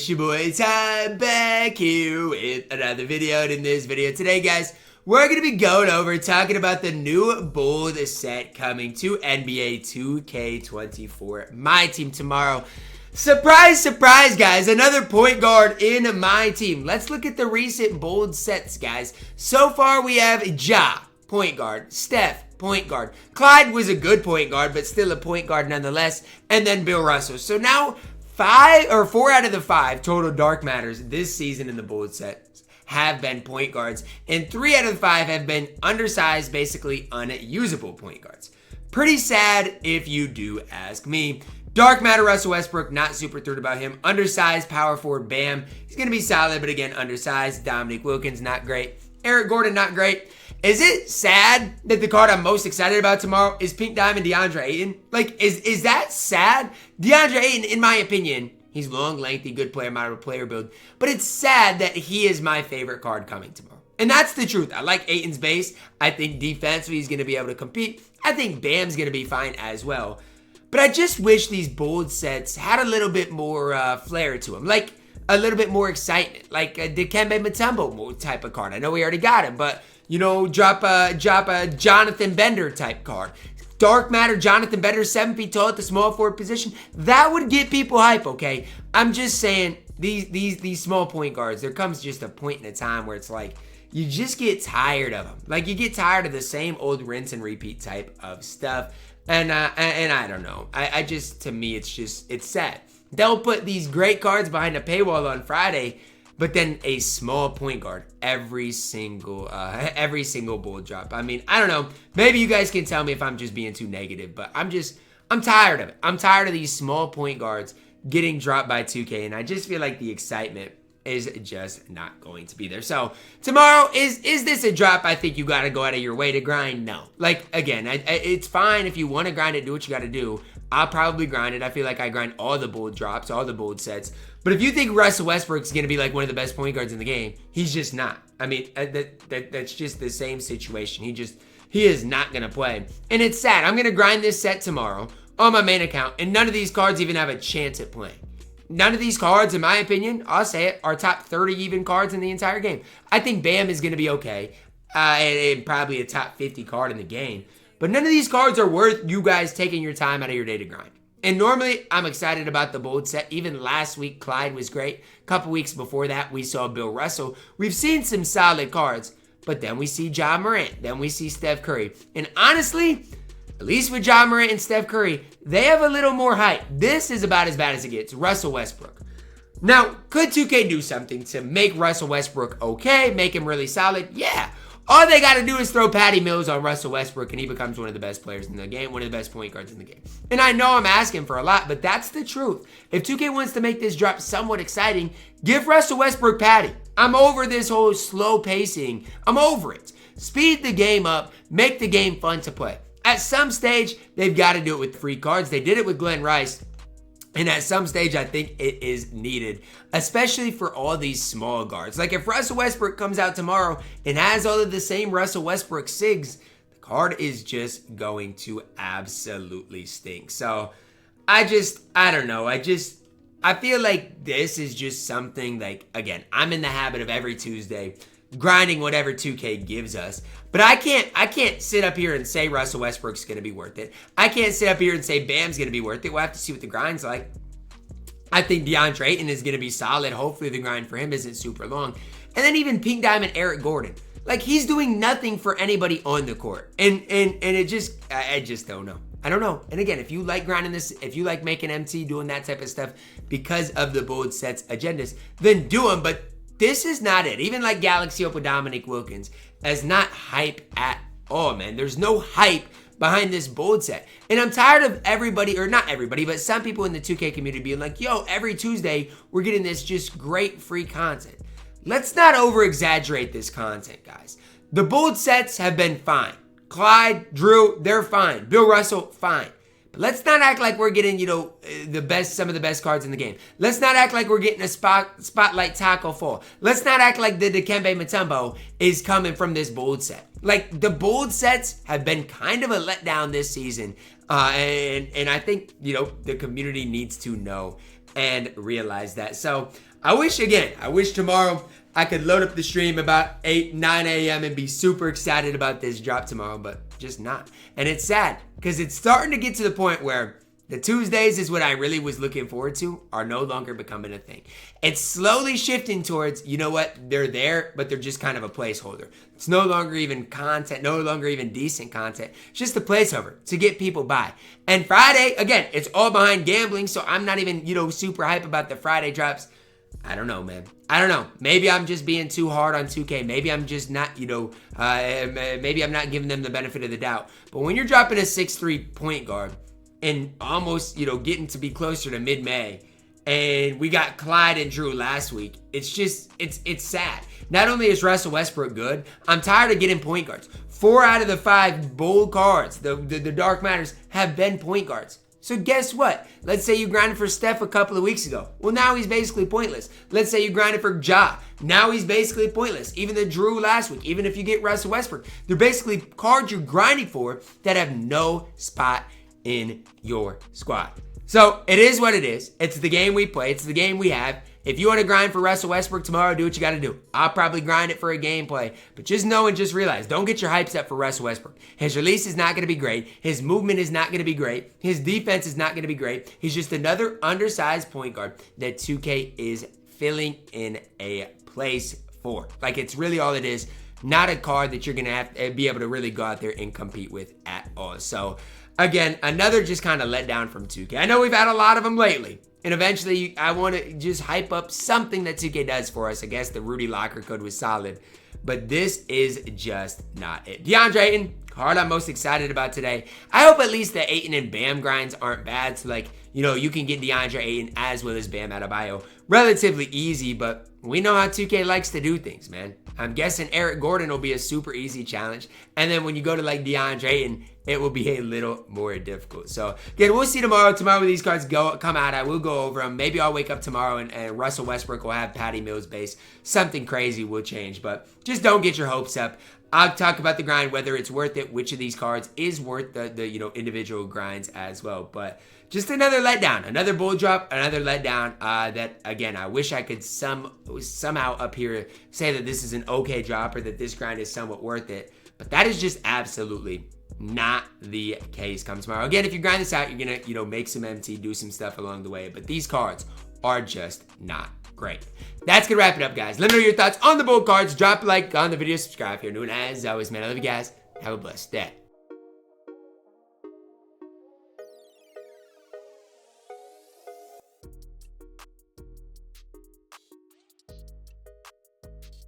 it's your boy Ty back here with another video. And in this video today, guys, we're going to be going over talking about the new bold set coming to NBA 2K24 MyTEAM tomorrow. Surprise, surprise, guys, another point guard in MyTEAM. Let's look at the recent bold sets, guys. So far, we have Ja, point guard, Steph, point guard. Clyde was a good point guard, but still a point guard nonetheless. And then Bill Russell. So now 4 out of the 5 total Dark Matters this season in the bold set have been point guards, and 3 out of the 5 have been undersized, basically unusable point guards. Pretty sad if you do ask me. Dark Matter Russell Westbrook, not super thrilled about him. Undersized power forward Bam, he's going to be solid, but again, undersized. Dominique Wilkins, not great. Eric Gordon, not great. Is it sad that the card I'm most excited about tomorrow is Pink Diamond DeAndre Ayton? Like, is that sad? DeAndre Ayton, in my opinion, he's long, lengthy, good player, moderate player build. But it's sad that he is my favorite card coming tomorrow. And that's the truth. I like Ayton's base. I think defensively he's going to be able to compete. I think Bam's going to be fine as well. But I just wish these bold sets had a little bit more flair to them. Like, a little bit more excitement. Like a Dikembe Mutombo type of card. I know we already got him, but, you know, drop a Jonathan Bender type card. Dark Matter, Jonathan Bender, 7 feet tall at the small forward position. That would get people hype, okay? I'm just saying, these small point guards, there comes just a point in a time where it's like, you just get tired of them. Like, you get tired of the same old rinse and repeat type of stuff. And I don't know. I just, to me, it's sad. They'll put these great cards behind a paywall on Friday, but then a small point guard every single bold drop. I mean, I don't know. Maybe you guys can tell me if I'm just being too negative, but I'm tired of it. I'm tired of these small point guards getting dropped by 2K, and I just feel like the excitement is just not going to be there. So tomorrow, is this a drop I think you got to go out of your way to grind? No. Like, again, it's fine if you want to grind it, do what you got to do. I'll probably grind it. I feel like I grind all the bold drops, all the bold sets. But if you think Russell Westbrook's going to be like one of the best point guards in the game, he's just not. I mean, that's just the same situation. He is not going to play. And it's sad. I'm going to grind this set tomorrow on my main account, and none of these cards even have a chance at playing. None of these cards, in my opinion, I'll say it, are top 30 even cards in the entire game. I think Bam is going to be okay, and probably a top 50 card in the game. But none of these cards are worth you guys taking your time out of your day to grind. And normally, I'm excited about the bold set. Even last week, Clyde was great. A couple weeks before that, we saw Bill Russell. We've seen some solid cards, but then we see Ja Morant. Then we see Steph Curry. And honestly, at least with Ja Morant and Steph Curry, they have a little more hype. This is about as bad as it gets. Russell Westbrook. Now, could 2K do something to make Russell Westbrook okay, make him really solid? Yeah. All they got to do is throw Patty Mills on Russell Westbrook, and he becomes one of the best players in the game, one of the best point guards in the game. And I know I'm asking for a lot, but that's the truth. If 2K wants to make this drop somewhat exciting, give Russell Westbrook Patty. I'm over this whole slow pacing. I'm over it. Speed the game up. Make the game fun to play. At some stage, they've got to do it with free cards. They did it with Glenn Rice. And at some stage, I think it is needed, especially for all these small guards. Like if Russell Westbrook comes out tomorrow and has all of the same Russell Westbrook SIGs, the card is just going to absolutely stink. So I don't know. I feel like this is just something like, again, I'm in the habit of every Tuesday grinding whatever 2K gives us. But I can't sit up here and say Russell Westbrook's going to be worth it. I can't sit up here and say Bam's going to be worth it. We'll have to see what the grind's like. I think DeAndre Ayton is going to be solid. Hopefully the grind for him isn't super long. And then even Pink Diamond Eric Gordon. Like, he's doing nothing for anybody on the court. And it just, I just don't know. I don't know. And again, if you like grinding this, if you like making MT, doing that type of stuff because of the bold sets agendas, then do them. But this is not it. Even like Galaxy Opal Dominique Wilkins is not hype at all, man. There's no hype behind this bold set. And I'm tired of everybody, or not everybody, but some people in the 2K community being like, yo, every Tuesday, we're getting this just great free content. Let's not over-exaggerate this content, guys. The bold sets have been fine. Clyde, Drew, they're fine. Bill Russell, fine. But let's not act like we're getting, some of the best cards in the game. Let's not act like we're getting a spotlight tackle fall. Let's not act like the Dikembe Mutombo is coming from this bold set. Like, the bold sets have been kind of a letdown this season. And I think, the community needs to know and realize that. So I wish tomorrow I could load up the stream about 8, 9 a.m. and be super excited about this drop tomorrow, but just not. And it's sad because it's starting to get to the point where the Tuesdays is what I really was looking forward to are no longer becoming a thing. It's slowly shifting towards, you know what, they're there, but they're just kind of a placeholder. It's no longer even content, no longer even decent content. It's just a placeholder to get people by. And Friday, again, it's all behind gambling, so I'm not even, super hype about the Friday drops. I don't know, man. I don't know. Maybe I'm just being too hard on 2K. Maybe I'm just not, maybe I'm not giving them the benefit of the doubt. But when you're dropping a 6'3" point guard, and almost, getting to be closer to mid-May. And we got Clyde and Drew last week. It's just, it's sad. Not only is Russell Westbrook good, I'm tired of getting point guards. 4 out of the 5 bold cards, the Dark Matters, have been point guards. So guess what? Let's say you grinded for Steph a couple of weeks ago. Well, now he's basically pointless. Let's say you grinded for Ja. Now he's basically pointless. Even the Drew last week, even if you get Russell Westbrook, they're basically cards you're grinding for that have no spot in your squad. So it is what it is. It's the game we play. It's the game we have. If you want to grind for Russell Westbrook tomorrow, do what you got to do. I'll probably grind it for a gameplay. But just know and just realize, don't get your hypes up for Russell Westbrook. His release is not going to be great. His movement is not going to be great. His defense is not going to be great. He's just another undersized point guard that 2K is filling in a place for. Like, it's really all it is. Not a card that you're going to have to be able to really go out there and compete with at all. So, again, another just kind of letdown from 2K. I know we've had a lot of them lately. And eventually, I want to just hype up something that 2K does for us. I guess the Rudy Locker code was solid. But this is just not it. DeAndre Ayton, card I'm most excited about today. I hope at least the Ayton and Bam grinds aren't bad. So, you can get DeAndre Ayton as well as Bam Adebayo relatively easy. But we know how 2K likes to do things, man. I'm guessing Eric Gordon will be a super easy challenge. And then when you go to DeAndre Ayton, it will be a little more difficult. So, again, we'll see tomorrow. Tomorrow when these cards come out, I will go over them. Maybe I'll wake up tomorrow and Russell Westbrook will have Patty Mills base. Something crazy will change. But just don't get your hopes up. I'll talk about the grind, whether it's worth it, which of these cards is worth the individual grinds as well. But just another letdown, another bull drop, another letdown that, again, I wish I could somehow up here say that this is an okay drop or that this grind is somewhat worth it. But that is just absolutely not the case come tomorrow. Again, if you grind this out, you're going to, make some MT, do some stuff along the way. But these cards are just not great. That's going to wrap it up, guys. Let me know your thoughts on the bold cards. Drop a like on the video, subscribe if you're new. And as always, man, I love you guys. Have a blessed day.